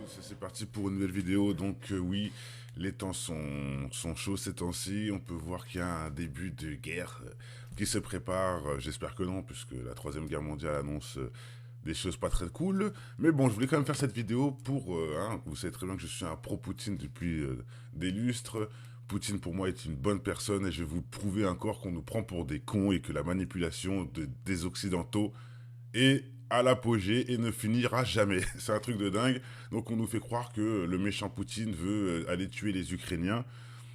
C'est parti pour une nouvelle vidéo. Donc oui, les temps sont chauds ces temps-ci. On peut voir qu'il y a un début de guerre qui se prépare. J'espère que non, puisque la Troisième Guerre mondiale annonce des choses pas très cool. Mais bon, je voulais quand même faire cette vidéo pour... vous savez très bien que je suis un pro-Poutine depuis des lustres. Poutine pour moi est une bonne personne et je vais vous prouver encore qu'on nous prend pour des cons et que la manipulation des Occidentaux est à l'apogée et ne finira jamais. C'est un truc de dingue. Donc on nous fait croire que le méchant Poutine veut aller tuer les Ukrainiens,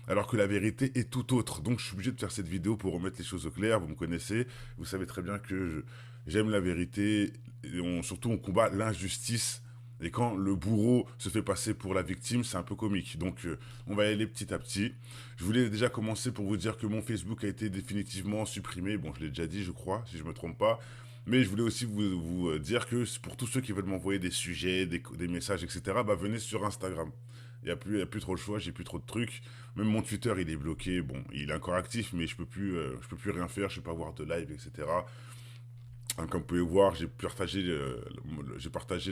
alors que la vérité est tout autre. Donc je suis obligé de faire cette vidéo pour remettre les choses au clair. Vous me connaissez, vous savez très bien que j'aime la vérité. Et surtout on combat l'injustice. Et quand le bourreau se fait passer pour la victime, c'est un peu comique. Donc on va y aller petit à petit. Je voulais déjà commencer pour vous dire que mon Facebook a été définitivement supprimé. Bon, je l'ai déjà dit, je crois, si je me trompe pas. Mais je voulais aussi vous dire que pour tous ceux qui veulent m'envoyer des sujets, des messages, etc., bah venez sur Instagram. Il y a plus trop le choix, j'ai plus trop de trucs. Même mon Twitter, il est bloqué. Bon, il est encore actif, mais je peux plus rien faire. Je peux pas voir de live, etc. Hein, comme vous pouvez voir, j'ai partagé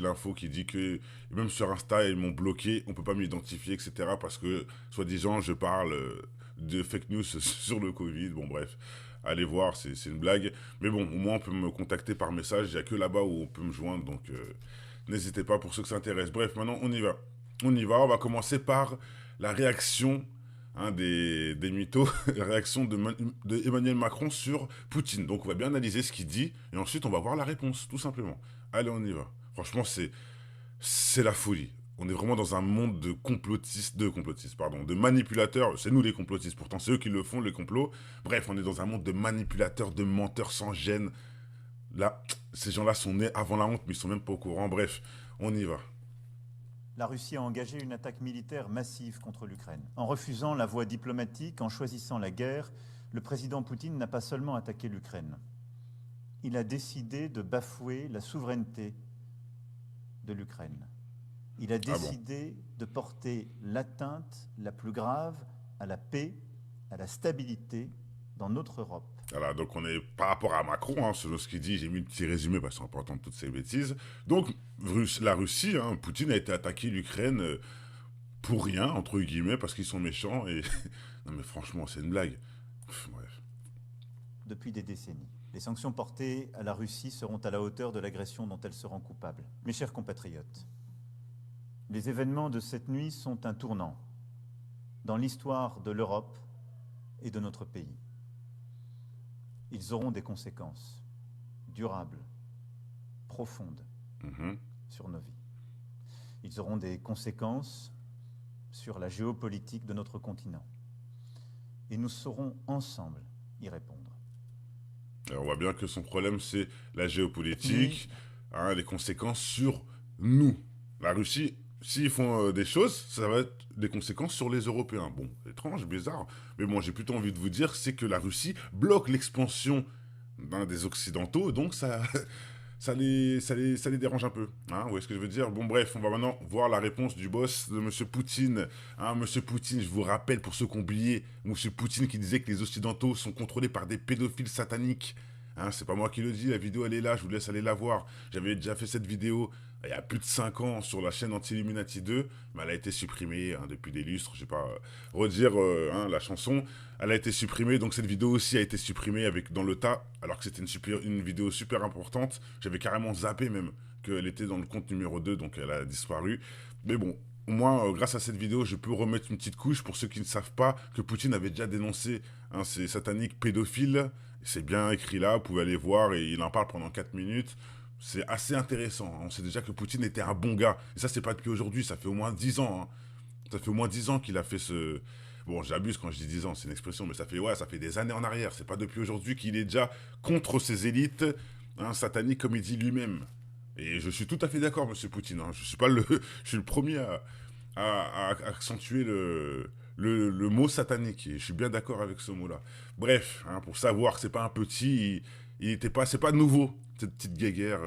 l'info qui dit que même sur Insta, ils m'ont bloqué. On peut pas m'identifier, etc. Parce que, soi-disant, je parle de fake news sur le Covid. Bon, bref. Allez voir, c'est une blague. Mais bon, au moins, on peut me contacter par message. Il n'y a que là-bas où on peut me joindre. Donc, n'hésitez pas pour ceux que ça intéresse. Bref, maintenant, on y va. On y va. On va commencer par la réaction des mythos, la réaction de Emmanuel Macron sur Poutine. Donc on va bien analyser ce qu'il dit et ensuite on va voir la réponse, tout simplement. Allez, on y va. Franchement, c'est la folie. On est vraiment dans un monde de manipulateurs. C'est nous les complotistes, pourtant c'est eux qui le font, les complots. Bref, on est dans un monde de manipulateurs, de menteurs sans gêne. Là, ces gens-là sont nés avant la honte, mais ils sont même pas au courant. Bref, on y va. La Russie a engagé une attaque militaire massive contre l'Ukraine. En refusant la voie diplomatique, en choisissant la guerre, le président Poutine n'a pas seulement attaqué l'Ukraine. Il a décidé de bafouer la souveraineté de l'Ukraine. Il a Ah bon. décidé de porter l'atteinte la plus grave à la paix, à la stabilité dans notre Europe. Voilà, donc on est par rapport à Macron, selon ce qu'il dit, j'ai mis un petit résumé parce que c'est important de toutes ces bêtises. Donc la Russie, Poutine a été attaqué l'Ukraine pour rien, entre guillemets, parce qu'ils sont méchants et... non mais franchement, c'est une blague. Bref. Depuis des décennies. Les sanctions portées à la Russie seront à la hauteur de l'agression dont elle se rend coupable. Mes chers compatriotes, les événements de cette nuit sont un tournant dans l'histoire de l'Europe et de notre pays. Ils auront des conséquences durables, profondes sur nos vies. Ils auront des conséquences sur la géopolitique de notre continent. Et nous saurons ensemble y répondre. Alors, on voit bien que son problème, c'est la géopolitique, les conséquences sur nous. La Russie, s'ils font des choses, ça va être des conséquences sur les Européens. Bon, étrange, bizarre. Mais bon, j'ai plutôt envie de vous dire, c'est que la Russie bloque l'expansion des Occidentaux, donc ça les dérange un peu. Vous voyez ce que je veux dire? Bon, bref, on va maintenant voir la réponse du boss de M. Poutine. M. Poutine, je vous rappelle, pour ceux qui ont oublié, M. Poutine qui disait que les Occidentaux sont contrôlés par des pédophiles sataniques. C'est pas moi qui le dis, la vidéo elle est là, je vous laisse aller la voir. J'avais déjà fait cette vidéo il y a plus de 5 ans sur la chaîne Anti-Illuminati 2, mais elle a été supprimée depuis des lustres, je vais pas redire la chanson. Elle a été supprimée, donc cette vidéo aussi a été supprimée dans le tas, alors que c'était une vidéo super importante. J'avais carrément zappé même qu'elle était dans le compte numéro 2, donc elle a disparu. Mais bon, au moins, grâce à cette vidéo, je peux remettre une petite couche pour ceux qui ne savent pas que Poutine avait déjà dénoncé ces sataniques pédophiles. C'est bien écrit là, vous pouvez aller voir, et il en parle pendant 4 minutes. C'est assez intéressant. On sait déjà que Poutine était un bon gars. Et ça, c'est pas depuis aujourd'hui, ça fait au moins 10 ans. Ça fait au moins 10 ans qu'il a fait ce... Bon, j'abuse quand je dis 10 ans, c'est une expression, mais ça fait des années en arrière. C'est pas depuis aujourd'hui qu'il est déjà contre ces élites sataniques, comme il dit lui-même. Et je suis tout à fait d'accord, monsieur Poutine. Je suis pas je suis le premier à accentuer le mot satanique. Et je suis bien d'accord avec ce mot-là. Bref, pour savoir que c'est pas un petit, c'est pas nouveau, cette petite guéguerre,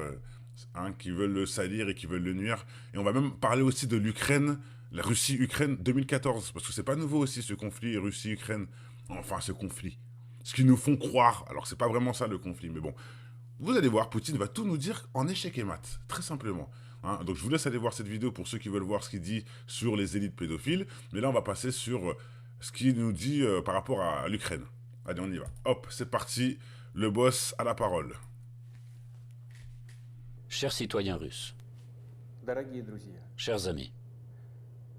qui veulent le salir et qui veulent le nuire. Et on va même parler aussi de l'Ukraine, la Russie-Ukraine 2014. Parce que c'est pas nouveau aussi, ce conflit Russie-Ukraine. Enfin, ce conflit. Ce qu'ils nous font croire. Alors, c'est pas vraiment ça le conflit, mais bon. Vous allez voir, Poutine va tout nous dire en échec et mat, très simplement. Hein. Donc je vous laisse aller voir cette vidéo pour ceux qui veulent voir ce qu'il dit sur les élites pédophiles. Mais là, on va passer sur ce qu'il nous dit par rapport à l'Ukraine. Allez, on y va. Hop, c'est parti. Le boss a la parole. Chers citoyens russes, Дорогие друзья, chers amis,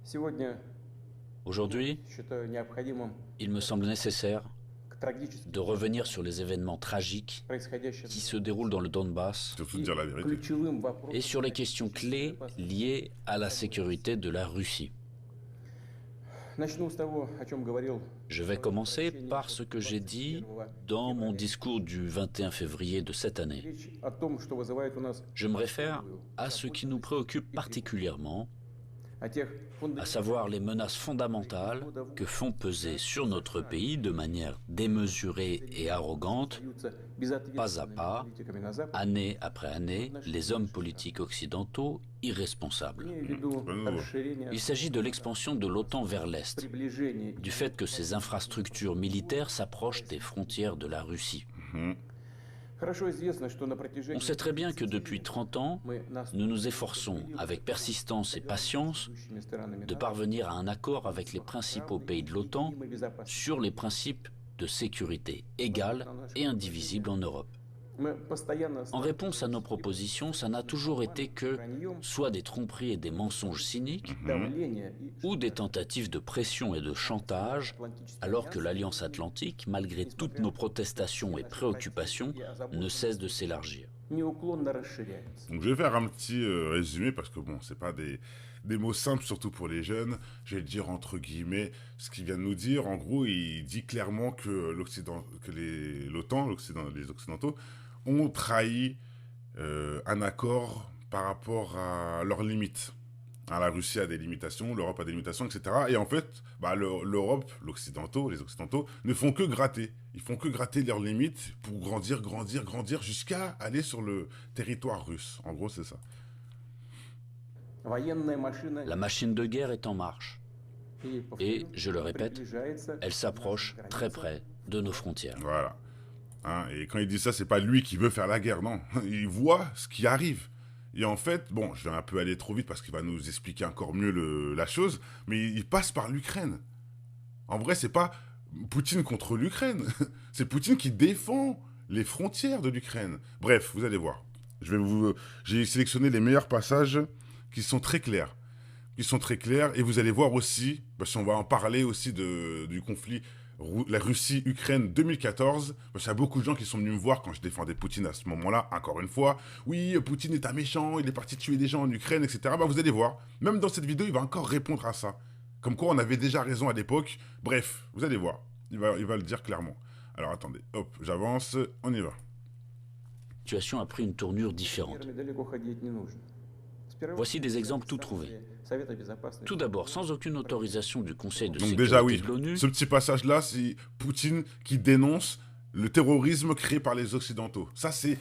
сегодня aujourd'hui, считаю необходимым il me semble nécessaire к трагическим de revenir sur les événements tragiques происходящим qui se déroulent dans le Donbass Surtout и dire la vérité. ключевым вопросам et sur les questions clés liées à la sécurité de la Russie. Начну с того, о чем говорил. Je vais commencer par ce que j'ai dit dans mon discours du 21 février de cette année. Речь о том, что вызывает у нас Je me réfère à ce qui nous préoccupe particulièrement, о тех à savoir les menaces fondamentales que font peser sur notre pays de manière démesurée et arrogante, pas à pas, année après année, les hommes politiques occidentaux irresponsables. Il s'agit de l'expansion de l'OTAN vers l'Est, du fait que ces infrastructures militaires s'approchent des frontières de la Russie. On sait très bien que depuis 30 ans, nous nous efforçons, avec persistance et patience, de parvenir à un accord avec les principaux pays de l'OTAN sur les principes de sécurité égale et indivisible en Europe. En réponse à nos propositions, ça n'a toujours été que soit des tromperies et des mensonges cyniques, ou des tentatives de pression et de chantage, alors que l'Alliance Atlantique, malgré toutes nos protestations et préoccupations, ne cesse de s'élargir. Donc je vais faire un petit résumé parce que bon, c'est pas des mots simples, surtout pour les jeunes. Je vais le dire entre guillemets ce qu'il vient de nous dire. En gros, il dit clairement que l'OTAN, les Occidentaux, ont trahi un accord par rapport à leurs limites. Hein, la Russie a des limitations, l'Europe a des limitations, etc. Et en fait, l'Europe, les Occidentaux, ne font que gratter. Ils font que gratter leurs limites pour grandir, grandir, grandir, jusqu'à aller sur le territoire russe. En gros, c'est ça. La machine de guerre est en marche. Et, je le répète, elle s'approche très près de nos frontières. Voilà. Hein, et quand il dit ça, c'est pas lui qui veut faire la guerre, non. Il voit ce qui arrive. Et en fait, bon, je vais un peu aller trop vite parce qu'il va nous expliquer encore mieux la chose, mais il passe par l'Ukraine. En vrai, c'est pas Poutine contre l'Ukraine, c'est Poutine qui défend les frontières de l'Ukraine. Bref, vous allez voir. J'ai sélectionné les meilleurs passages qui sont très clairs. Et vous allez voir aussi, parce qu'on va en parler aussi du conflit la Russie-Ukraine 2014, parce qu'il y a beaucoup de gens qui sont venus me voir quand je défendais Poutine à ce moment-là, encore une fois. Oui, Poutine est un méchant, il est parti tuer des gens en Ukraine, etc. Bah, vous allez voir, même dans cette vidéo, il va encore répondre à ça. Comme quoi, on avait déjà raison à l'époque. Bref, vous allez voir, il va le dire clairement. Alors attendez, hop, j'avance, on y va. La situation a pris une tournure différente. Voici des exemples tout trouvés. Tout d'abord, sans aucune autorisation du Conseil de sécurité de l'ONU... Ce petit passage-là, c'est Poutine qui dénonce le terrorisme créé par les Occidentaux. Ça, c'est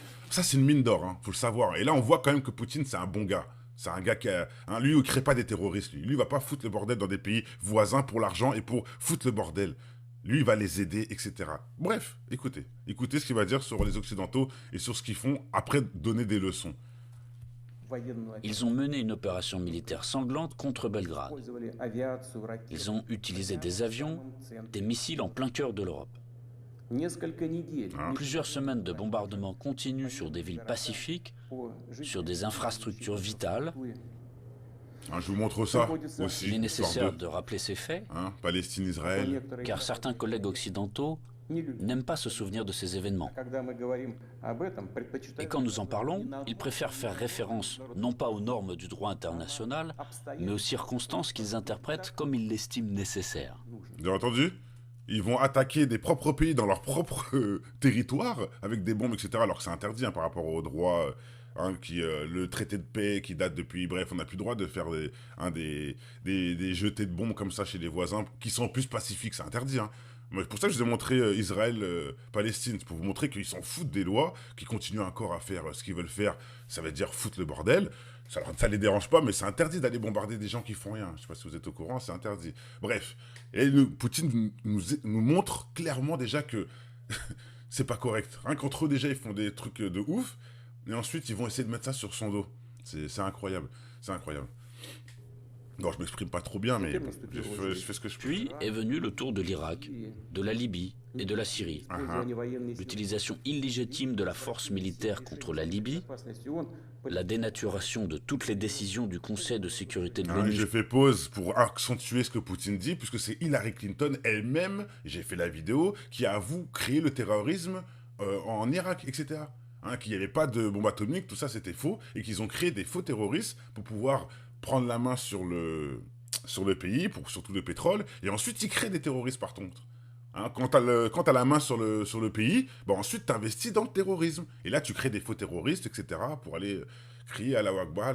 une mine d'or, hein, faut le savoir. Et là, on voit quand même que Poutine, c'est un bon gars. C'est un gars qui a... Hein, lui, il ne crée pas des terroristes. Lui, il va pas foutre le bordel dans des pays voisins pour l'argent et pour foutre le bordel. Lui, il va les aider, etc. Bref, écoutez. Écoutez ce qu'il va dire sur les Occidentaux et sur ce qu'ils font, après donner des leçons. Ils ont mené une opération militaire sanglante contre Belgrade. Ils ont utilisé des avions, des missiles en plein cœur de l'Europe. Plusieurs semaines de bombardements continus sur des villes pacifiques, sur des infrastructures vitales. Hein, je vous montre ça aussi. Il est nécessaire de rappeler ces faits, hein, Palestine, Israël. Car certains collègues occidentaux n'aiment pas se souvenir de ces événements. Et quand nous en parlons, ils préfèrent faire référence non pas aux normes du droit international, mais aux circonstances qu'ils interprètent comme ils l'estiment nécessaires. Vous avez entendu ? Ils vont attaquer des propres pays dans leur propre territoire avec des bombes, etc. Alors que c'est interdit hein, par rapport au droit, le traité de paix qui date depuis... Bref, on n'a plus le droit de faire des jetés de bombes comme ça chez les voisins qui sont plus pacifiques, c'est interdit. Hein. C'est pour ça que je vous ai montré Israël-Palestine, pour vous montrer qu'ils s'en foutent des lois, qu'ils continuent encore à faire ce qu'ils veulent faire, ça veut dire foutre le bordel. Ça les dérange pas, mais c'est interdit d'aller bombarder des gens qui font rien. Je sais pas si vous êtes au courant, c'est interdit. Bref, et Poutine nous montre clairement déjà que c'est pas correct. Rien qu'entre eux déjà, ils font des trucs de ouf, et ensuite ils vont essayer de mettre ça sur son dos. C'est incroyable. C'est incroyable. Non, je m'exprime pas trop bien, mais je fais ce que je peux. Puis est venu le tour de l'Irak, de la Libye et de la Syrie. L'utilisation illégitime de la force militaire contre la Libye, la dénaturation de toutes les décisions du Conseil de sécurité de l'ONU. J'ai fait pause pour accentuer ce que Poutine dit, puisque c'est Hillary Clinton elle-même, j'ai fait la vidéo, qui avoue créer le terrorisme en Irak, etc. Qu'il n'y avait pas de bombe atomique, tout ça c'était faux, et qu'ils ont créé des faux terroristes pour pouvoir prendre la main sur le pays, pour surtout le pétrole, et ensuite ils créent des terroristes par contre. Quand t'as la main sur le pays, bah ensuite t'investis dans le terrorisme. Et là tu crées des faux terroristes, etc. pour aller crier à la Akbar.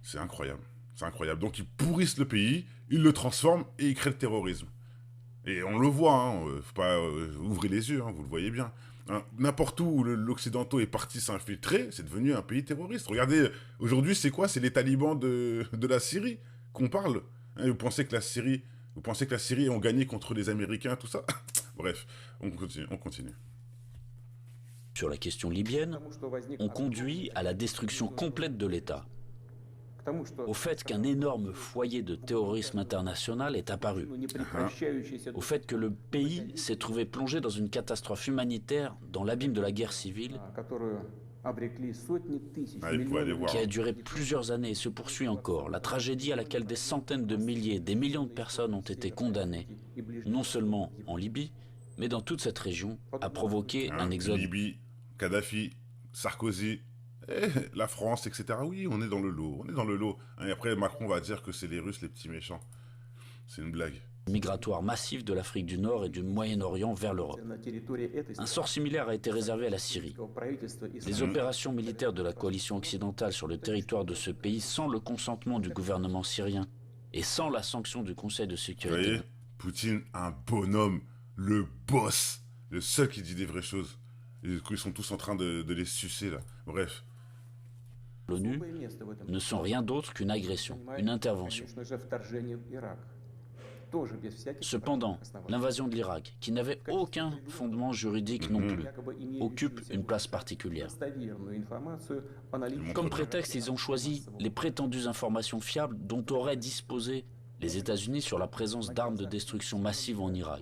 C'est incroyable. C'est incroyable. Donc ils pourrissent le pays, ils le transforment et ils créent le terrorisme. Et on le voit, faut pas ouvrir les yeux, vous le voyez bien. N'importe où l'Occidentaux est parti s'infiltrer, c'est devenu un pays terroriste. Regardez, aujourd'hui, c'est quoi? C'est les talibans de la Syrie qu'on parle. Vous pensez que la Syrie ont gagné contre les Américains, tout ça? Bref, on continue. Sur la question libyenne, on conduit à la destruction complète de l'État. Au fait qu'un énorme foyer de terrorisme international est apparu, au fait que le pays s'est trouvé plongé dans une catastrophe humanitaire dans l'abîme de la guerre civile, qui a duré plusieurs années et se poursuit encore, la tragédie à laquelle des centaines de milliers, des millions de personnes ont été condamnées, non seulement en Libye, mais dans toute cette région, a provoqué un exode. Libye, Kadhafi, Sarkozy... la France, etc. Oui, on est dans le lot. Et après, Macron va dire que c'est les Russes, les petits méchants. C'est une blague. Migratoire massif de l'Afrique du Nord et du Moyen-Orient vers l'Europe. Un sort similaire a été réservé à la Syrie. Les opérations militaires de la coalition occidentale sur le territoire de ce pays, sans le consentement du gouvernement syrien et sans la sanction du Conseil de sécurité. Vous voyez, Poutine, un bonhomme, le boss, le seul qui dit des vraies choses. Ils sont tous en train de les sucer, là. Bref. L'ONU ne sont rien d'autre qu'une agression, une intervention. Cependant, l'invasion de l'Irak, qui n'avait aucun fondement juridique non plus, occupe une place particulière. Comme prétexte, ils ont choisi les prétendues informations fiables dont auraient disposé les États-Unis sur la présence d'armes de destruction massive en Irak.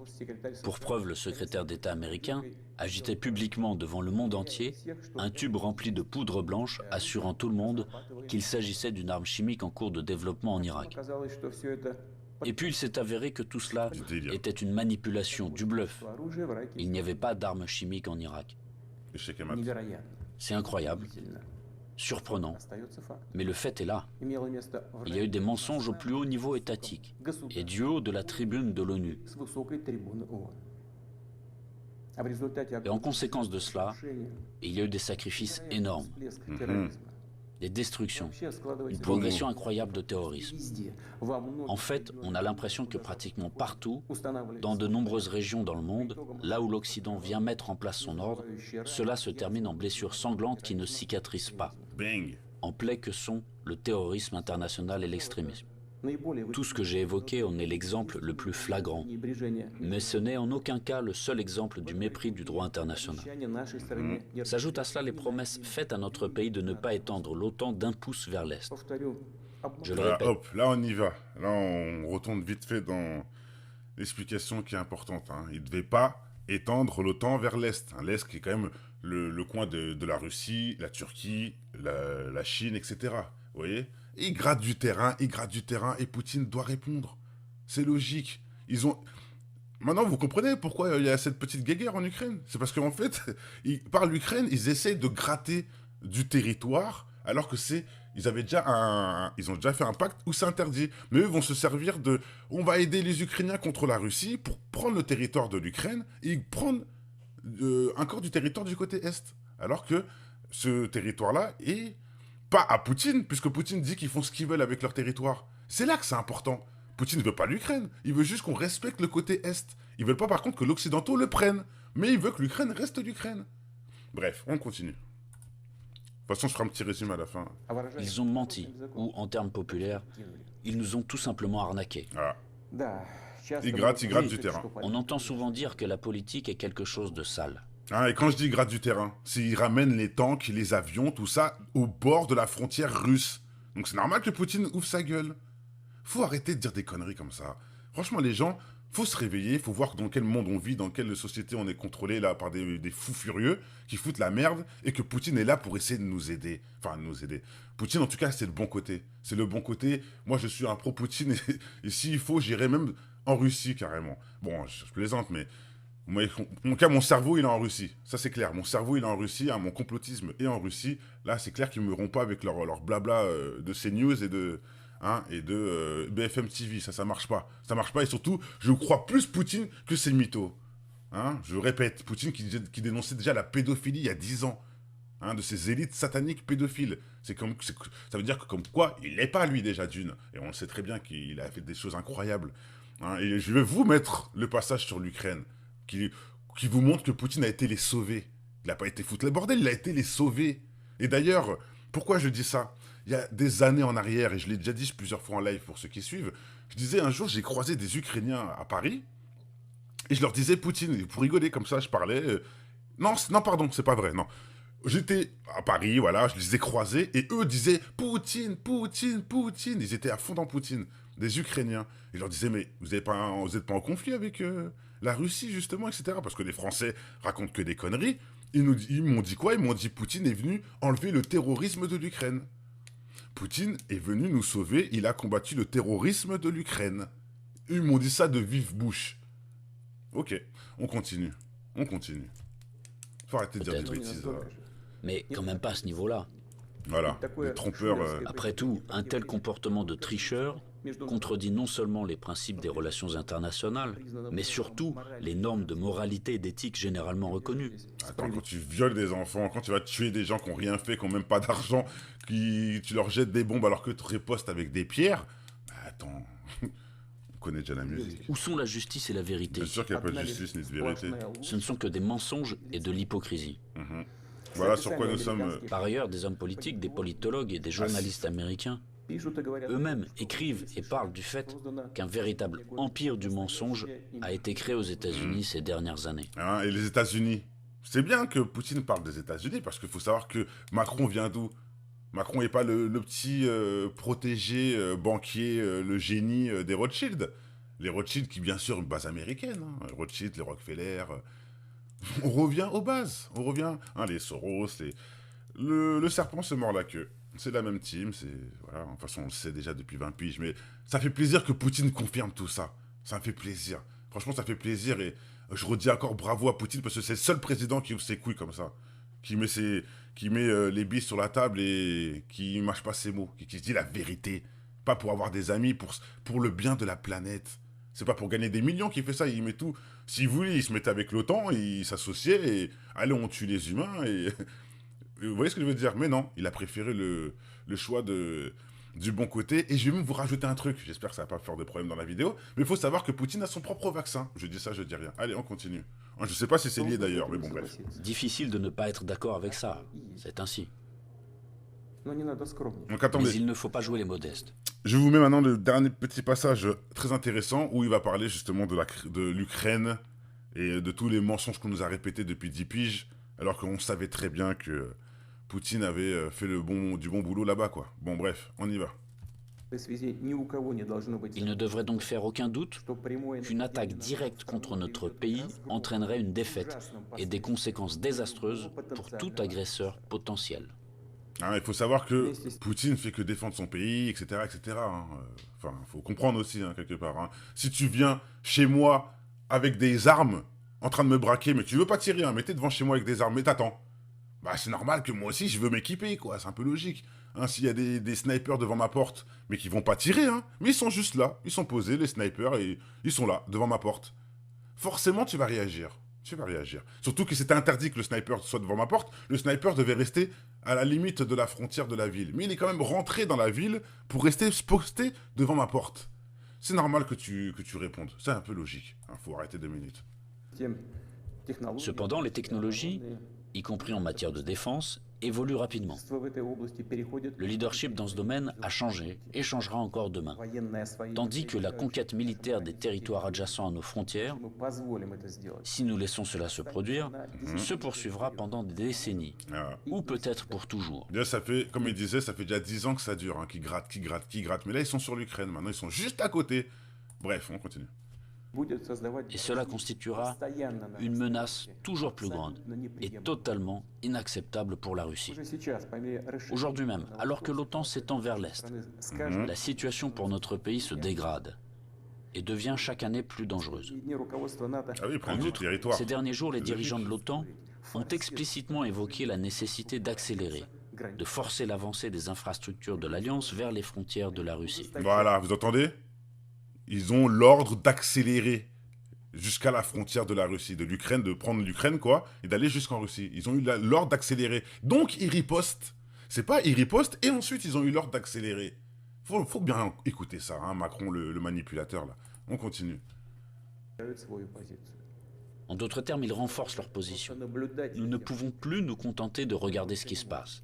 Pour preuve, le secrétaire d'État américain agitait publiquement devant le monde entier un tube rempli de poudre blanche assurant tout le monde qu'il s'agissait d'une arme chimique en cours de développement en Irak. Et puis il s'est avéré que tout cela était une manipulation, du bluff. Il n'y avait pas d'armes chimiques en Irak. C'est incroyable. Surprenant, mais le fait est là. Il y a eu des mensonges au plus haut niveau étatique et du haut de la tribune de l'ONU. Et en conséquence de cela, il y a eu des sacrifices énormes, des destructions, une progression incroyable de terrorisme. En fait, on a l'impression que pratiquement partout, dans de nombreuses régions dans le monde, là où l'Occident vient mettre en place son ordre, cela se termine en blessures sanglantes qui ne cicatrisent pas, en plaies que sont le terrorisme international et l'extrémisme. Tout ce que j'ai évoqué en est l'exemple le plus flagrant, mais ce n'est en aucun cas le seul exemple du mépris du droit international. S'ajoutent à cela les promesses faites à notre pays de ne pas étendre l'OTAN d'un pouce vers l'Est. Je le répète. Hop, là on y va. Là on retourne vite fait dans l'explication qui est importante. Il ne devait pas étendre l'OTAN vers l'Est. L'Est qui est quand même le coin de la Russie, la Turquie, la Chine, etc. Vous voyez ? Il gratte du terrain, et Poutine doit répondre. C'est logique. Maintenant, vous comprenez pourquoi il y a cette petite guéguerre en Ukraine. C'est parce qu'en fait, par l'Ukraine, ils essayent de gratter du territoire, alors que ils ont déjà fait un pacte où c'est interdit. Mais eux vont se servir on va aider les Ukrainiens contre la Russie pour prendre le territoire de l'Ukraine et prendre encore du territoire du côté Est. Alors que ce territoire-là est pas à Poutine, puisque Poutine dit qu'ils font ce qu'ils veulent avec leur territoire. C'est là que c'est important. Poutine ne veut pas l'Ukraine. Il veut juste qu'on respecte le côté Est. Ils veulent pas par contre que l'Occidentaux le prennent. Mais il veut que l'Ukraine reste l'Ukraine. Bref, on continue. De toute façon, je ferai un petit résumé à la fin. Ils ont menti, ou en termes populaires, ils nous ont tout simplement arnaqués. Voilà. Ils grattent du terrain. On entend souvent dire que la politique est quelque chose de sale. Hein, et quand je dis gratte du terrain, c'est qu'ils ramènent les tanks, les avions, tout ça, au bord de la frontière russe. Donc c'est normal que Poutine ouvre sa gueule. Faut arrêter de dire des conneries comme ça. Franchement, les gens, faut se réveiller, faut voir dans quel monde on vit, dans quelle société on est contrôlé là par des fous furieux qui foutent la merde et que Poutine est là pour essayer de nous aider. Enfin, de nous aider. Poutine, en tout cas, c'est le bon côté. C'est le bon côté. Moi, je suis un pro-Poutine et s'il faut, j'irai même en Russie carrément. Bon, je plaisante, mais moi, en tout cas, mon cerveau, il est en Russie. Ça, c'est clair. Mon cerveau, il est en Russie. Hein, mon complotisme est en Russie. Là, c'est clair qu'ils ne me rompt pas avec leur blabla de CNews et de BFM TV. Ça marche pas. Ça marche pas. Et surtout, je crois plus Poutine que ces mythos. Hein, je répète, Poutine qui dénonçait déjà la pédophilie il y a 10 ans. Hein, de ces élites sataniques pédophiles. Ça veut dire que comme quoi, il n'est pas lui déjà d'une. Et on sait très bien qu'il a fait des choses incroyables. Hein, et je vais vous mettre le passage sur l'Ukraine qui vous montre que Poutine a été les sauver. Il n'a pas été foutre le bordel, il a été les sauver. Et d'ailleurs, pourquoi je dis ça? Il y a des années en arrière, et je l'ai déjà dit plusieurs fois en live pour ceux qui suivent, je disais un jour, j'ai croisé des Ukrainiens à Paris, et je leur disais Poutine, pour rigoler comme ça, je parlais... Non, pardon, c'est pas vrai, non. J'étais à Paris, voilà, je les ai croisés, et eux disaient Poutine, Poutine, Poutine. Ils étaient à fond dans Poutine, des Ukrainiens. Et je leur disais, mais vous n'êtes pas en conflit avec la Russie, justement, etc. Parce que les Français racontent que des conneries. Ils m'ont dit quoi? Ils m'ont dit Poutine est venu enlever le terrorisme de l'Ukraine. Poutine est venu nous sauver, il a combattu le terrorisme de l'Ukraine. Ils m'ont dit ça de vive bouche. Ok, on continue. Faut arrêter de dire des bêtises. Mais quand même pas à ce niveau-là. Voilà, les trompeurs... Après tout, un tel comportement de tricheur contredit non seulement les principes des relations internationales, mais surtout les normes de moralité et d'éthique généralement reconnues. Attends, quand tu violes des enfants, quand tu vas tuer des gens qui n'ont rien fait, qui n'ont même pas d'argent, tu leur jettes des bombes alors que tu ripostes avec des pierres, attends, on connaît déjà la musique. Où sont la justice et la vérité? Bien sûr qu'il n'y a pas de justice ni de vérité. Ce ne sont que des mensonges et de l'hypocrisie. Voilà sur quoi nous sommes... Par ailleurs, des hommes politiques, des politologues et des journalistes américains eux-mêmes écrivent et parlent du fait qu'un véritable empire du mensonge a été créé aux États-Unis ces dernières années. Hein, et les États-Unis, c'est bien que Poutine parle des États-Unis parce qu'il faut savoir que Macron vient d'où? Macron n'est pas le petit protégé banquier, le génie des Rothschild. Les Rothschild qui, bien sûr, une base américaine. Hein. Les Rothschild, les Rockefeller. On revient aux bases. On revient. Hein, les Soros, le serpent se mord la queue. C'est la même team. Voilà. De toute façon, on le sait déjà depuis 20 piges. Mais ça fait plaisir que Poutine confirme tout ça. Ça me fait plaisir. Franchement, ça fait plaisir. Et je redis encore bravo à Poutine parce que c'est le seul président qui ouvre ses couilles comme ça. Qui met les billes sur la table et qui ne mâche pas ses mots, qui se dit la vérité. Pas pour avoir des amis, pour le bien de la planète. C'est pas pour gagner des millions qu'il fait ça, il met tout. S'il voulait, il se mettait avec l'OTAN, il s'associait et allez, on tue les humains. Et vous voyez ce que je veux dire? Mais non, il a préféré le choix du bon côté. Et je vais même vous rajouter un truc, j'espère que ça va pas faire de problème dans la vidéo, mais il faut savoir que Poutine a son propre vaccin. Je dis ça, je dis rien. Allez, on continue. Je sais pas si c'est lié d'ailleurs, mais bon, bref. Difficile de ne pas être d'accord avec ça, c'est ainsi. Donc attendez. Mais il ne faut pas jouer les modestes. Je vous mets maintenant le dernier petit passage très intéressant où il va parler justement de l'Ukraine et de tous les mensonges qu'on nous a répétés depuis 10 piges, alors qu'on savait très bien que Poutine avait fait du bon boulot là-bas, quoi. Bon, bref, on y va. Il ne devrait donc faire aucun doute qu'une attaque directe contre notre pays entraînerait une défaite et des conséquences désastreuses pour tout agresseur potentiel. Hein, il faut savoir que Poutine fait que défendre son pays, etc. etc. Hein. Enfin, il faut comprendre aussi, hein, quelque part. Hein. Si tu viens chez moi avec des armes, en train de me braquer, mais tu veux pas tirer, hein, mais t'es devant chez moi avec des armes, mais t'attends. Bah, c'est normal que moi aussi, je veux m'équiper, quoi. C'est un peu logique. Hein, s'il y a des snipers devant ma porte, mais qui vont pas tirer, hein, mais ils sont juste là. Ils sont posés, les snipers, et ils sont là, devant ma porte. Forcément, tu vas réagir. Surtout que c'était interdit que le sniper soit devant ma porte. Le sniper devait rester à la limite de la frontière de la ville. Mais il est quand même rentré dans la ville pour rester posté devant ma porte. C'est normal que tu répondes. C'est un peu logique. Faut arrêter 2 minutes. Cependant, les technologies y compris en matière de défense, évolue rapidement. Le leadership dans ce domaine a changé et changera encore demain. Tandis que la conquête militaire des territoires adjacents à nos frontières, si nous laissons cela se produire, se poursuivra pendant des décennies, ou peut-être pour toujours. Déjà, ça fait, comme il disait, ça fait déjà 10 ans que ça dure, hein, qui gratte. Mais là, ils sont sur l'Ukraine, maintenant ils sont juste à côté. Bref, on continue. Et cela constituera une menace toujours plus grande et totalement inacceptable pour la Russie. Aujourd'hui même, alors que l'OTAN s'étend vers l'Est, la situation pour notre pays se dégrade et devient chaque année plus dangereuse. Ah oui, En outre, ces derniers jours, les dirigeants de l'OTAN ont explicitement évoqué la nécessité d'accélérer, de forcer l'avancée des infrastructures de l'Alliance vers les frontières de la Russie. Voilà, vous entendez? Ils ont l'ordre d'accélérer jusqu'à la frontière de la Russie, de l'Ukraine, de prendre l'Ukraine, quoi, et d'aller jusqu'en Russie. Ils ont eu l'ordre d'accélérer. Donc, ils ripostent. C'est pas, ils ripostent, et ensuite, ils ont eu l'ordre d'accélérer. Faut bien écouter ça, hein, Macron, le manipulateur, là. On continue. En d'autres termes, ils renforcent leur position. Nous ne pouvons plus nous contenter de regarder ce qui se passe.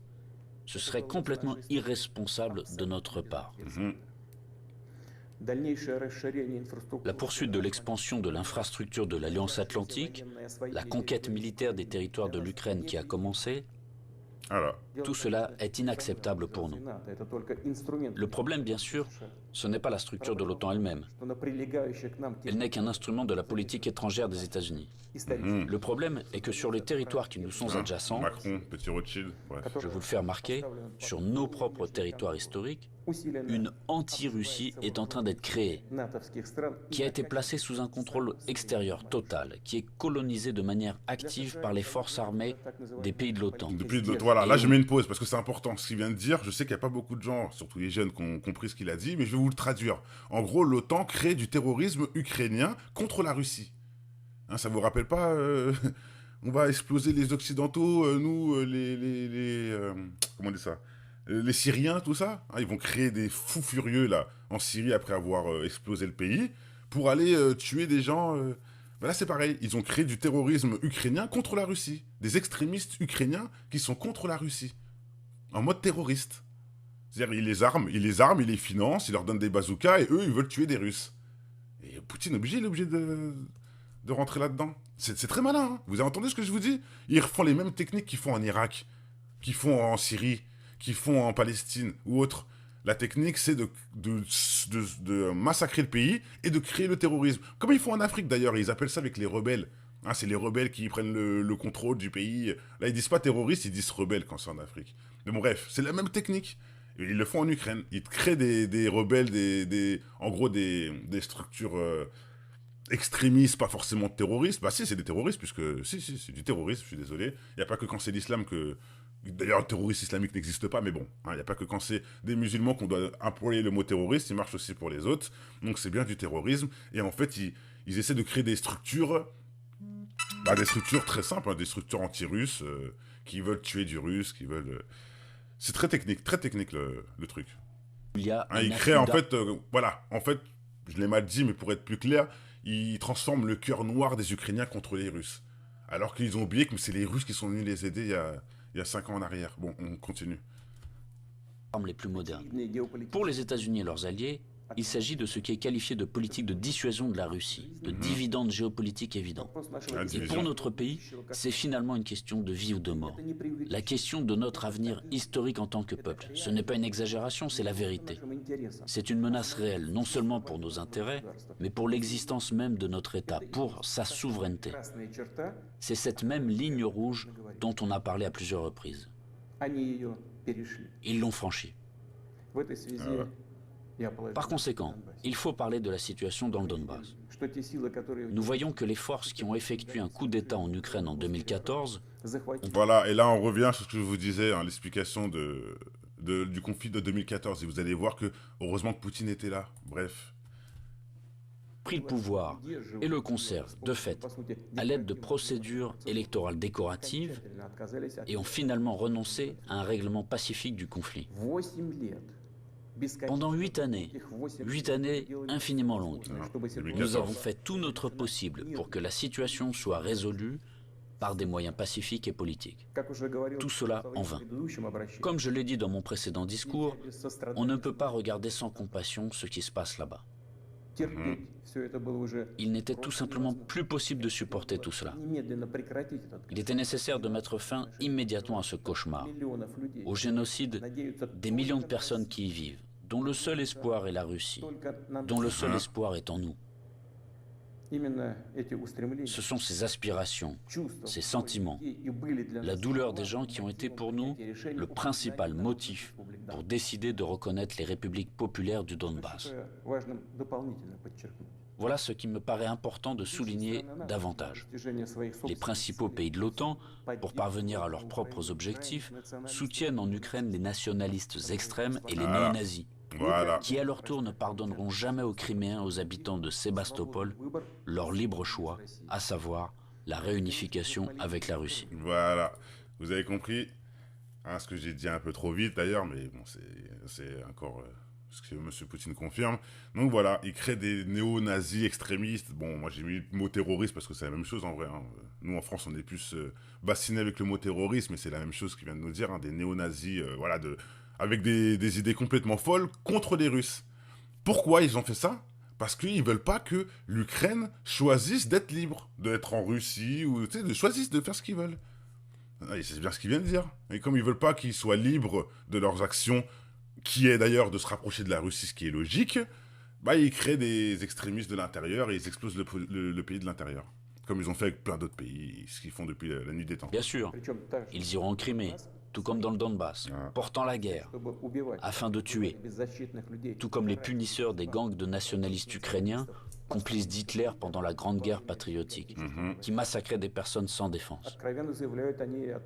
Ce serait complètement irresponsable de notre part. La poursuite de l'expansion de l'infrastructure de l'Alliance Atlantique, la conquête militaire des territoires de l'Ukraine qui a commencé, tout cela est inacceptable pour nous. Le problème, bien sûr, ce n'est pas la structure de l'OTAN elle-même. Elle n'est qu'un instrument de la politique étrangère des États-Unis. Le problème est que sur les territoires qui nous sont adjacents, Macron, petit Rothschild, bref. je vous le fais remarquer, sur nos propres territoires historiques, une anti-Russie est en train d'être créée, qui a été placée sous un contrôle extérieur total, qui est colonisée de manière active par les forces armées des pays de l'OTAN. Voilà, là je mets une pause parce que c'est important ce qu'il vient de dire. Je sais qu'il n'y a pas beaucoup de gens, surtout les jeunes, qui ont compris ce qu'il a dit, mais je vais vous le traduire. En gros, l'OTAN crée du terrorisme ukrainien contre la Russie. Hein, ça vous rappelle pas on va exploser les Occidentaux, nous, comment on dit ça, les Syriens, tout ça, hein, ils vont créer des fous furieux là en Syrie après avoir explosé le pays pour aller tuer des gens. Ben là c'est pareil, ils ont créé du terrorisme ukrainien contre la Russie, des extrémistes ukrainiens qui sont contre la Russie, en mode terroriste. C'est-à-dire ils les arment, ils les financent, ils leur donnent des bazookas et eux ils veulent tuer des Russes. Et Poutine il est obligé de rentrer là-dedans. C'est très malin, hein. Vous avez entendu ce que je vous dis? Ils refont les mêmes techniques qu'ils font en Irak, qu'ils font en Syrie, qu'ils font en Palestine ou autre. La technique, c'est de massacrer le pays et de créer le terrorisme. Comme ils font en Afrique d'ailleurs, ils appellent ça avec les rebelles. Hein, c'est les rebelles qui prennent le contrôle du pays. Là, ils disent pas terroristes, ils disent rebelles quand c'est en Afrique. Mais bon, bref, c'est la même technique. Et ils le font en Ukraine. Ils créent des rebelles, en gros des structures extrémistes, pas forcément terroristes. Bah si, c'est des terroristes, puisque si, c'est du terrorisme, je suis désolé. Il n'y a pas que quand c'est l'islam que... D'ailleurs, le terrorisme islamique n'existe pas, mais bon, il n'y a pas que quand c'est des musulmans qu'on doit employer le mot terroriste, il marche aussi pour les autres, donc c'est bien du terrorisme, et en fait, ils essaient de créer des structures très simples, hein, des structures anti-russes, qui veulent tuer du russe, qui veulent... C'est très technique le truc. Ils créent, en fait, en fait, je l'ai mal dit, mais pour être plus clair, ils transforment le cœur noir des Ukrainiens contre les Russes, alors qu'ils ont oublié que c'est les Russes qui sont venus les aider il y a 5 ans en arrière. Bon, on continue. Les plus modernes. Pour les États-Unis et leurs alliés, il s'agit de ce qui est qualifié de politique de dissuasion de la Russie, de dividende géopolitique évident. Et pour notre pays, c'est finalement une question de vie ou de mort. La question de notre avenir historique en tant que peuple. Ce n'est pas une exagération, c'est la vérité. C'est une menace réelle, non seulement pour nos intérêts, mais pour l'existence même de notre État, pour sa souveraineté. C'est cette même ligne rouge dont on a parlé à plusieurs reprises. Ils l'ont franchie. Par conséquent, il faut parler de la situation dans le Donbass. Nous voyons que les forces qui ont effectué un coup d'État en Ukraine en 2014... Voilà, et là on revient sur ce que je vous disais, hein, l'explication du conflit de 2014. Et vous allez voir que, heureusement que Poutine était là. Bref. Pris le pouvoir et le conservent, de fait, à l'aide de procédures électorales décoratives et ont finalement renoncé à un règlement pacifique du conflit. Pendant 8 années infiniment longues, nous avons fait tout notre possible pour que la situation soit résolue par des moyens pacifiques et politiques. Tout cela en vain. Comme je l'ai dit dans mon précédent discours, on ne peut pas regarder sans compassion ce qui se passe là-bas. Il n'était tout simplement plus possible de supporter tout cela. Il était nécessaire de mettre fin immédiatement à ce cauchemar, au génocide des millions de personnes qui y vivent, dont le seul espoir est la Russie, dont le seul espoir est en nous. Ce sont ces aspirations, ces sentiments, la douleur des gens qui ont été pour nous le principal motif pour décider de reconnaître les républiques populaires du Donbass. Voilà ce qui me paraît important de souligner davantage. Les principaux pays de l'OTAN, pour parvenir à leurs propres objectifs, soutiennent en Ukraine les nationalistes extrêmes et les néo-nazis, qui à leur tour ne pardonneront jamais aux Criméens, aux habitants de Sébastopol, leur libre choix, à savoir la réunification avec la Russie. Voilà, vous avez compris ce que j'ai dit un peu trop vite d'ailleurs, mais bon, c'est encore ce que M. Poutine confirme. Donc voilà, il crée des néo-nazis extrémistes. Bon, moi j'ai mis le mot terroriste parce que c'est la même chose en vrai. Nous en France, on est plus bassinés avec le mot terrorisme, mais c'est la même chose qu'il vient de nous dire, des néo-nazis, voilà, avec des idées complètement folles contre les Russes. Pourquoi ils ont fait ça? Parce qu'ils ne veulent pas que l'Ukraine choisisse d'être libre, d'être en Russie, ou de choisissent de faire ce qu'ils veulent. C'est bien ce qu'il vient de dire. Et comme ils ne veulent pas qu'ils soient libres de leurs actions, qui est d'ailleurs de se rapprocher de la Russie, ce qui est logique, ils créent des extrémistes de l'intérieur et ils explosent le pays de l'intérieur. Comme ils ont fait avec plein d'autres pays, ce qu'ils font depuis la nuit des temps. Bien sûr, ils iront en Crimée, tout comme dans le Donbass, portant la guerre, afin de tuer, tout comme les punisseurs des gangs de nationalistes ukrainiens, complices d'Hitler pendant la Grande Guerre patriotique, qui massacraient des personnes sans défense.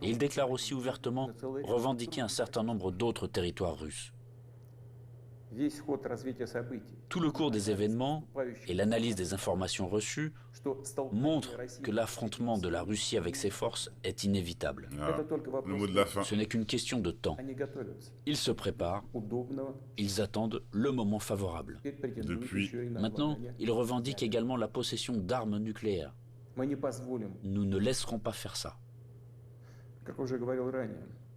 Et ils déclarent aussi ouvertement revendiquer un certain nombre d'autres territoires russes. Tout le cours des événements et l'analyse des informations reçues montrent que l'affrontement de la Russie avec ses forces est inévitable. Le mot de la fin. Ce n'est qu'une question de temps. Ils se préparent, ils attendent le moment favorable. Maintenant, ils revendiquent également la possession d'armes nucléaires. Nous ne laisserons pas faire ça.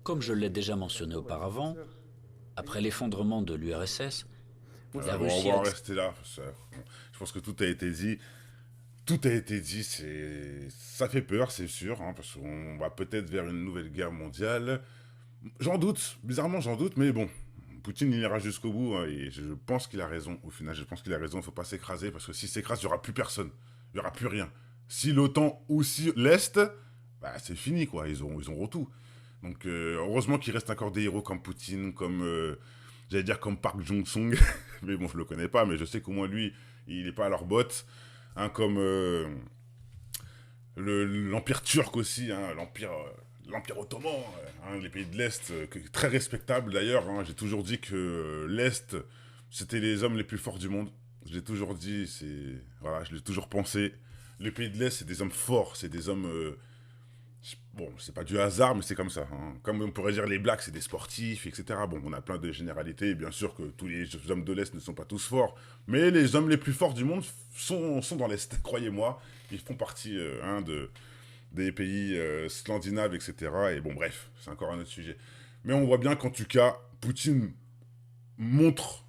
Comme je l'ai déjà mentionné auparavant, après l'effondrement de l'URSS, la Russie... On va en rester là. Je pense que tout a été dit. Tout a été dit. Ça fait peur, c'est sûr, parce qu'on va peut-être vers une nouvelle guerre mondiale. J'en doute. Bizarrement, j'en doute. Mais bon, Poutine, il ira jusqu'au bout. Et je pense qu'il a raison. Au final, je pense qu'il a raison. Il ne faut pas s'écraser. Parce que s'il s'écrase, il n'y aura plus personne. Il n'y aura plus rien. Si l'OTAN ou si l'Est, c'est fini, quoi. Ils auront tout. Donc, heureusement qu'il reste encore des héros comme Poutine, comme, j'allais dire comme Park Jong-sung, mais bon, je le connais pas, mais je sais qu'au moins lui, il n'est pas à leur botte, comme l'Empire turc aussi, l'Empire ottoman, les pays de l'Est, très respectable d'ailleurs, j'ai toujours dit que l'Est, c'était les hommes les plus forts du monde, je l'ai toujours dit, je l'ai toujours pensé, les pays de l'Est, c'est des hommes forts, c'est des hommes... Bon, c'est pas du hasard, mais c'est comme ça. Comme on pourrait dire les Blacks, c'est des sportifs, etc. Bon, on a plein de généralités. Bien sûr que tous les hommes de l'Est ne sont pas tous forts. Mais les hommes les plus forts du monde sont dans l'Est, croyez-moi. Ils font partie des pays scandinaves, etc. Et bon, bref, c'est encore un autre sujet. Mais on voit bien qu'en tout cas, Poutine montre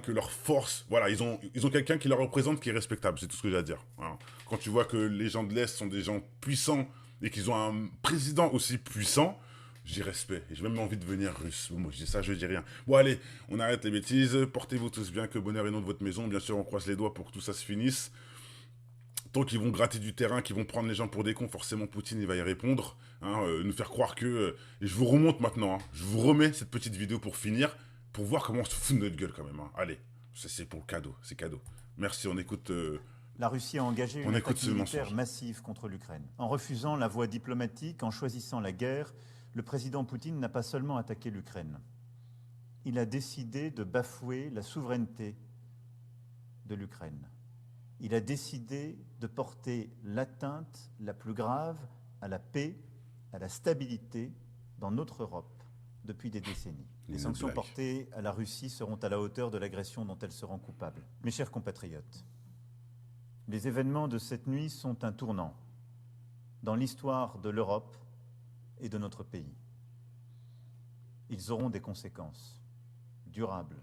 que leur force... Voilà, ils ont quelqu'un qui leur représente qui est respectable. C'est tout ce que j'ai à dire. Quand tu vois que les gens de l'Est sont des gens puissants, et qu'ils ont un président aussi puissant, j'ai respect. Et j'ai même envie de devenir russe. Bon, moi, je dis ça, je dis rien. Bon, allez, on arrête les bêtises. Portez-vous tous bien, que bonheur et nom de votre maison. Bien sûr, on croise les doigts pour que tout ça se finisse. Tant qu'ils vont gratter du terrain, qu'ils vont prendre les gens pour des cons, forcément, Poutine, il va y répondre. Nous faire croire que... et je vous remonte maintenant. Je vous remets cette petite vidéo pour finir, pour voir comment on se fout de notre gueule quand même. Allez, c'est pour le cadeau. C'est cadeau. Merci, on écoute... La Russie a engagé une attaque militaire massive contre l'Ukraine. En refusant la voie diplomatique, en choisissant la guerre, le président Poutine n'a pas seulement attaqué l'Ukraine. Il a décidé de bafouer la souveraineté de l'Ukraine. Il a décidé de porter l'atteinte la plus grave à la paix, à la stabilité dans notre Europe depuis des décennies. Les sanctions portées à la Russie seront à la hauteur de l'agression dont elle se rend coupable. Mes chers compatriotes, les événements de cette nuit sont un tournant. dans l'histoire de l'Europe et de notre pays. Ils auront des conséquences durables,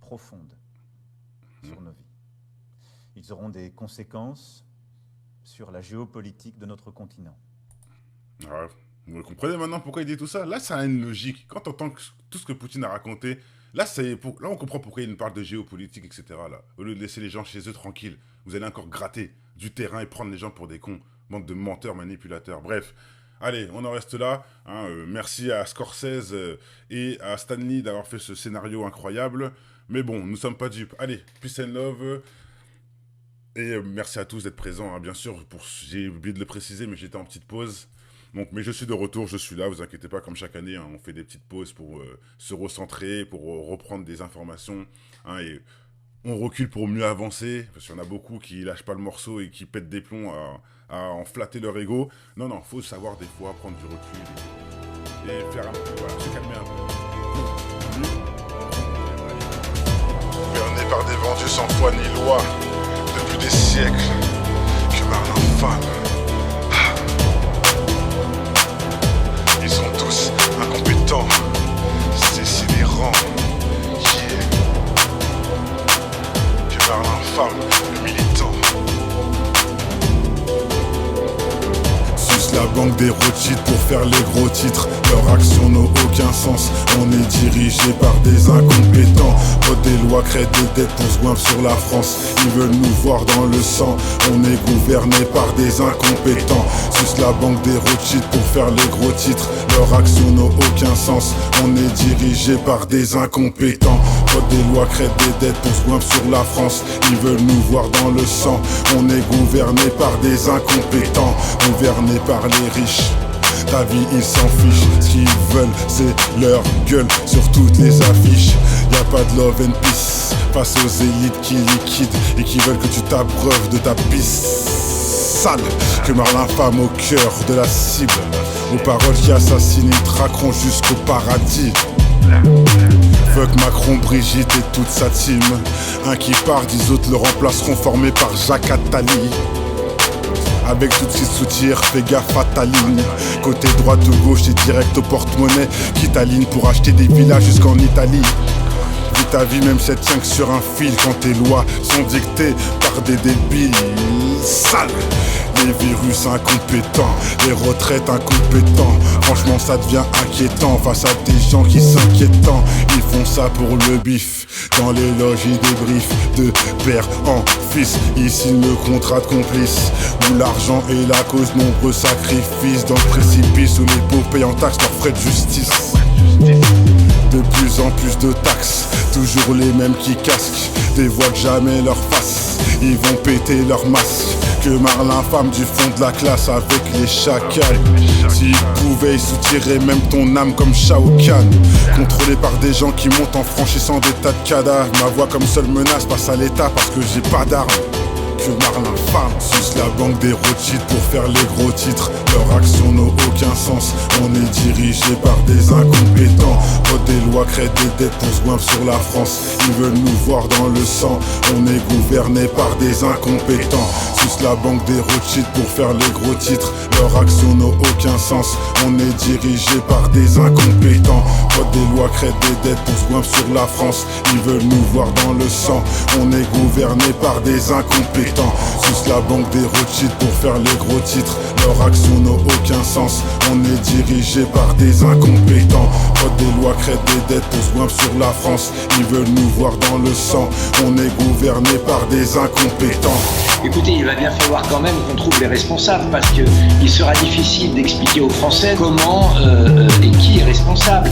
profondes sur nos vies. Ils auront des conséquences sur la géopolitique de notre continent. Ouais. Vous comprenez maintenant pourquoi il dit tout ça? Là, ça a une logique. Quand on entend tout ce que Poutine a raconté, là, on comprend pourquoi il nous parle de géopolitique, etc. Là. Au lieu de laisser les gens chez eux tranquilles, vous allez encore gratter du terrain et prendre les gens pour des cons. Bande de menteurs, manipulateurs. Bref, allez, on en reste là. Hein, merci à Scorsese et à Stan Lee d'avoir fait ce scénario incroyable. Mais bon, nous ne sommes pas dupes. Allez, peace and love. Et merci à tous d'être présents. Hein, bien sûr, j'ai oublié de le préciser, mais j'étais en petite pause. Donc, mais je suis de retour, je suis là, vous inquiétez pas, comme chaque année, hein, on fait des petites pauses pour se recentrer, pour reprendre des informations, hein, et on recule pour mieux avancer, parce qu'il y en a beaucoup qui lâchent pas le morceau et qui pètent des plombs à en flatter leur ego. Non, non, faut savoir des fois prendre du recul et faire un peu, voilà, se calmer un peu. Gouverné par des vendus sans foi ni loi, depuis des siècles, que parle l'infâme. Ils sont tous incompétents, c'est sidérant. Yeah. Que parle l'infâme, le militant. Suce la banque des Rothschild pour faire les gros titres. Leur action n'a aucun sens. On est dirigé par des incompétents. Vote des lois, créent des dettes pour se goinfre sur la France. Ils veulent nous voir dans le sang. On est gouverné par des incompétents. Suce la banque des Rothschild pour faire les gros titres. Leur action n'a aucun sens. On est dirigé par des incompétents. Vote des lois, créent des dettes pour se goinfre sur la France. Ils veulent nous voir dans le sang. On est gouverné par des incompétents. Gouverné par les riches. Ta vie ils s'en fichent, ce qu'ils veulent c'est leur gueule sur toutes les affiches. Y'a pas de love and peace face aux élites qui liquident et qui veulent que tu t'abreuves de ta pisse sale. Que meurt l'infâme au cœur de la cible, aux paroles qui assassinent, ils traqueront jusqu'au paradis. Fuck Macron, Brigitte et toute sa team. Un qui part, 10 autres le remplaceront, formé par Jacques Attali. Avec tout ce qui soutire, fais gaffe à ta ligne. Côté droite ou gauche, et direct au porte-monnaie. Qui t'aligne pour acheter des villas jusqu'en Italie. Vis ta vie même si elle tient que sur un fil. Quand tes lois sont dictées par des débiles sales. Les virus incompétents, les retraites incompétents. Franchement ça devient inquiétant face à des gens qui s'inquiètent. Ils font ça pour le bif. Dans les loges ils débriefent de père en fils. Ils signent le contrat de complice où l'argent est la cause de nombreux sacrifices. Dans le précipice où les pauvres payent en taxes leurs frais de justice. De plus en plus de taxes, toujours les mêmes qui casquent. Dévoilent jamais leur face, ils vont péter leur masque. Que marre l'infâme du fond de la classe avec les chacals. S'ils pouvaient, ils soutiraient même ton âme comme Shao Kahn. Contrôlé par des gens qui montent en franchissant des tas de cadavres. Ma voix comme seule menace passe à l'état parce que j'ai pas d'armes. Que marre l'infâme, suce la banque des Rothschild pour faire les gros titres. Leur action n'a aucun sens. On est dirigé par des incompétents. Vote des lois, créent des dettes pour se goinfre sur la France. Ils veulent nous voir dans le sang. On est gouverné par des incompétents. Suce la banque des Rothschild pour faire les gros titres. Leur action n'a aucun sens. On est dirigé par des incompétents. Vote des lois, créent des dettes pour se goinfre sur la France. Ils veulent nous voir dans le sang. On est gouverné par des incompétents. Suce la banque des Rothschild pour faire les gros titres. Leur action n'a aucun sens. On est dirigé par des incompétents. Vote des lois, créent des dettes pour se goinfre sur la France. Ils veulent nous voir dans le sang. On est gouverné par des incompétents. Écoutez, il va bien falloir quand même qu'on trouve les responsables parce qu'il sera difficile d'expliquer aux Français comment et qui est responsable.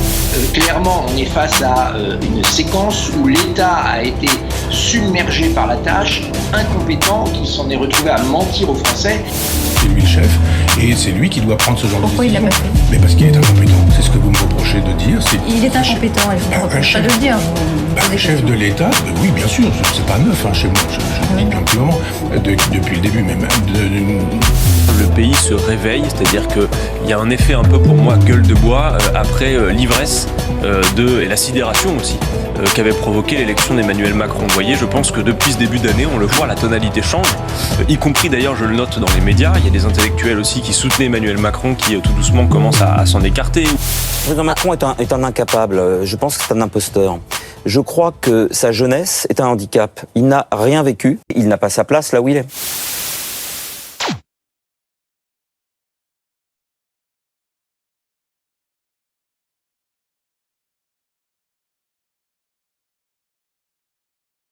Clairement, on est face à une séquence où l'État a été submergé par la tâche, incompétent, qui s'en est retrouvé à mentir aux Français. C'est lui le chef et c'est lui qui doit prendre ce genre de décision. Pourquoi il l'a pas fait? Mais parce qu'il est incompétent. C'est ce que vous me reprochez de dire. Il Il est incompétent, il faut pas le dire. Un chef de l'État, oui, bien sûr, c'est pas neuf chez moi, je le dis depuis un petit moment, depuis le début même. Le pays se réveille, c'est-à-dire qu'il y a un effet un peu pour moi gueule de bois après l'ivresse et la sidération aussi qu'avait provoqué l'élection d'Emmanuel Macron. Vous voyez, je pense que depuis ce début d'année, on le voit, la tonalité change, y compris d'ailleurs, je le note dans les médias, il y a des intellectuels aussi qui soutenaient Emmanuel Macron qui tout doucement commencent à s'en écarter. Le président Macron est un incapable, je pense que c'est un imposteur. Je crois que sa jeunesse est un handicap. Il n'a rien vécu, il n'a pas sa place là où il est.